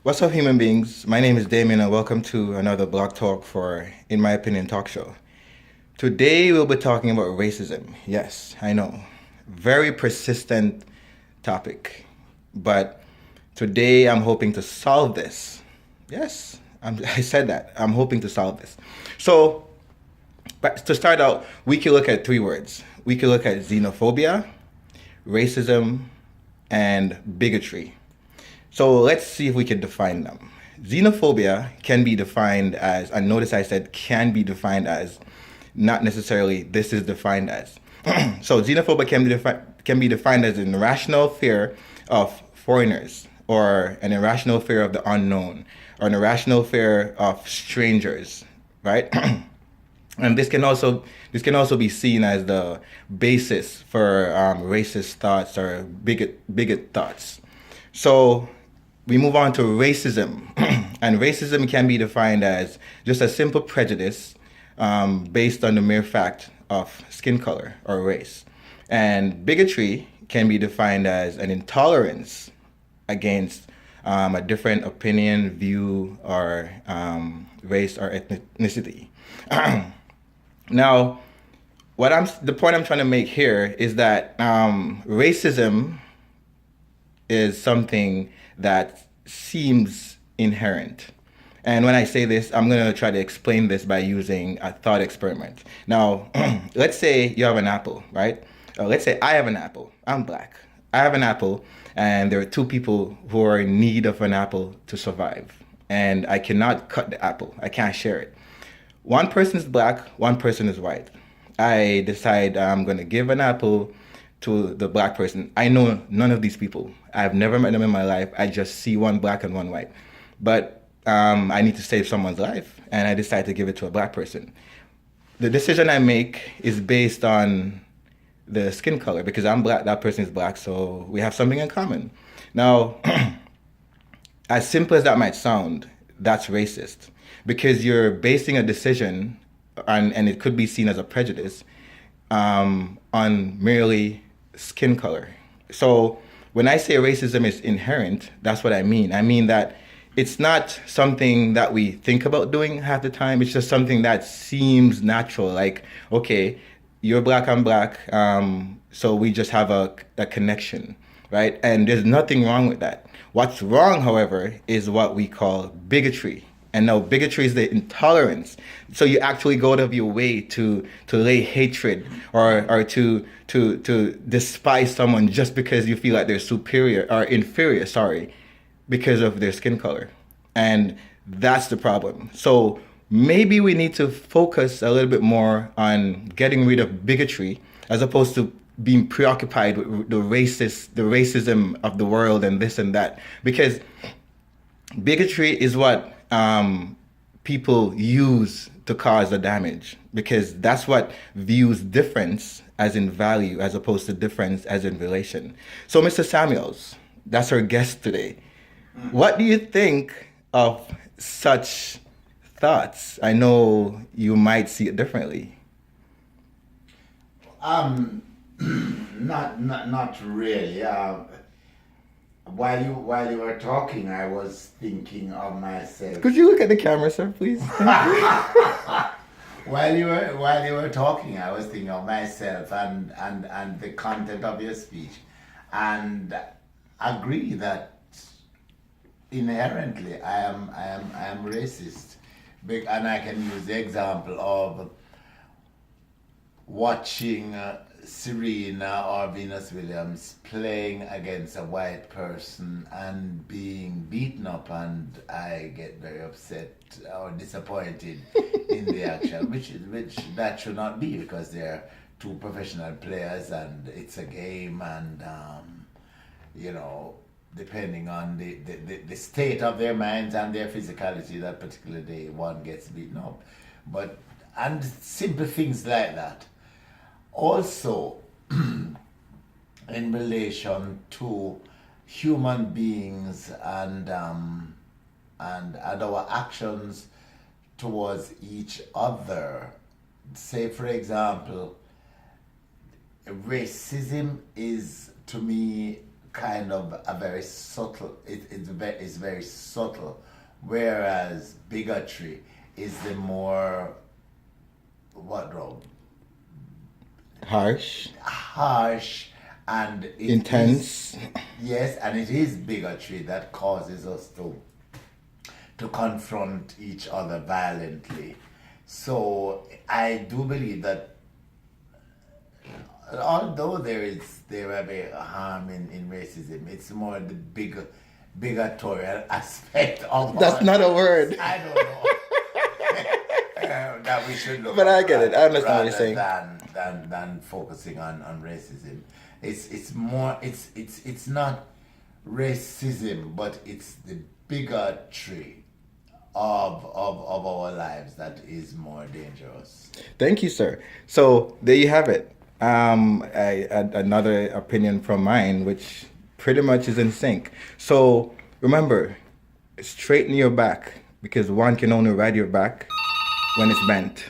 What's up, human beings? My name is Damien, and welcome to another Blog Talk for In My Opinion Talk Show. Today, we'll be talking about racism. Yes, I know. Very persistent topic. But today, I'm hoping to solve this. Yes, I said that. I'm hoping to solve this. So, but to start out, we can look at three words. We can look at xenophobia, racism, and bigotry. So let's see if we can define them. Xenophobia can be defined as, and notice I said can be defined as, not necessarily this is defined as. So xenophobia can be defined as an irrational fear of foreigners, or an irrational fear of the unknown, or an irrational fear of strangers, right? And this can also be seen as the basis for racist thoughts or bigot thoughts. So we move on to racism, and racism can be defined as just a simple prejudice based on the mere fact of skin color or race. And bigotry can be defined as an intolerance against a different opinion, view, or race or ethnicity. Now, the point I'm trying to make here is that racism is something that seems inherent. And when I say this, I'm going to try to explain this by using a thought experiment. Now, let's say you have an apple, right? Let's say I have an apple. I'm black. I have an apple, and there are two people who are in need of an apple to survive. And I cannot cut the apple, I can't share it. One person is black, one person is white. I decide I'm going to give an apple to the black person. I know none of these people. I've never met them in my life. I just see one black and one white. But I need to save someone's life, and I decide to give it to a black person. The decision I make is based on the skin color, because I'm black, that person is black, so we have something in common. Now, as simple as that might sound, that's racist, because you're basing a decision, and it could be seen as a prejudice, on merely skin color. So when I say racism is inherent, that's what I mean. I mean that it's not something that we think about doing half the time. It's just something that seems natural. Like, okay, you're black, I'm black, so we just have a connection, right? And there's nothing wrong with that. What's wrong, however, is what we call bigotry. And now bigotry is the intolerance. So you actually go out of your way to lay hatred, or to despise someone just because you feel like they're superior or inferior, sorry, because of their skin color. And that's the problem. So maybe we need to focus a little bit more on getting rid of bigotry, as opposed to being preoccupied with the racism of the world and this and that. Because bigotry is what people use to cause the damage, because that's what views difference as in value as opposed to difference as in relation. So, Mr. Samuels, that's our guest today. What do you think of such thoughts? I know you might see it differently. Um, not really. While you were talking, I was thinking of myself. Could you look at the camera, sir, please? While you were talking, I was thinking of myself and the content of your speech, and agree that inherently I am racist. And I can use the example of watching Serena or Venus Williams playing against a white person and being beaten up, and I get very upset or disappointed in the action, which that should not be, because they're two professional players and it's a game, and you know, depending on the state of their minds and their physicality that particular day, one gets beaten up. But and simple things like that. Also, in relation to human beings and our actions towards each other. Say, for example, racism is to me kind of a very subtle. It's very subtle, whereas bigotry is the more what Rob Harsh, harsh and intense. yes, and it is bigotry that causes us to confront each other violently. So I do believe that although there may be harm in racism, it's more the bigotorial aspect of That's all not a this. word. I don't know. That we should look But at I get it. I understand what you're saying. than focusing on racism. It's more it's not racism, but it's the bigotry of our lives that is more dangerous. Thank you, sir. So there you have it. Another opinion from mine, which pretty much is in sync. So remember, straighten your back because one can only ride your back when it's bent.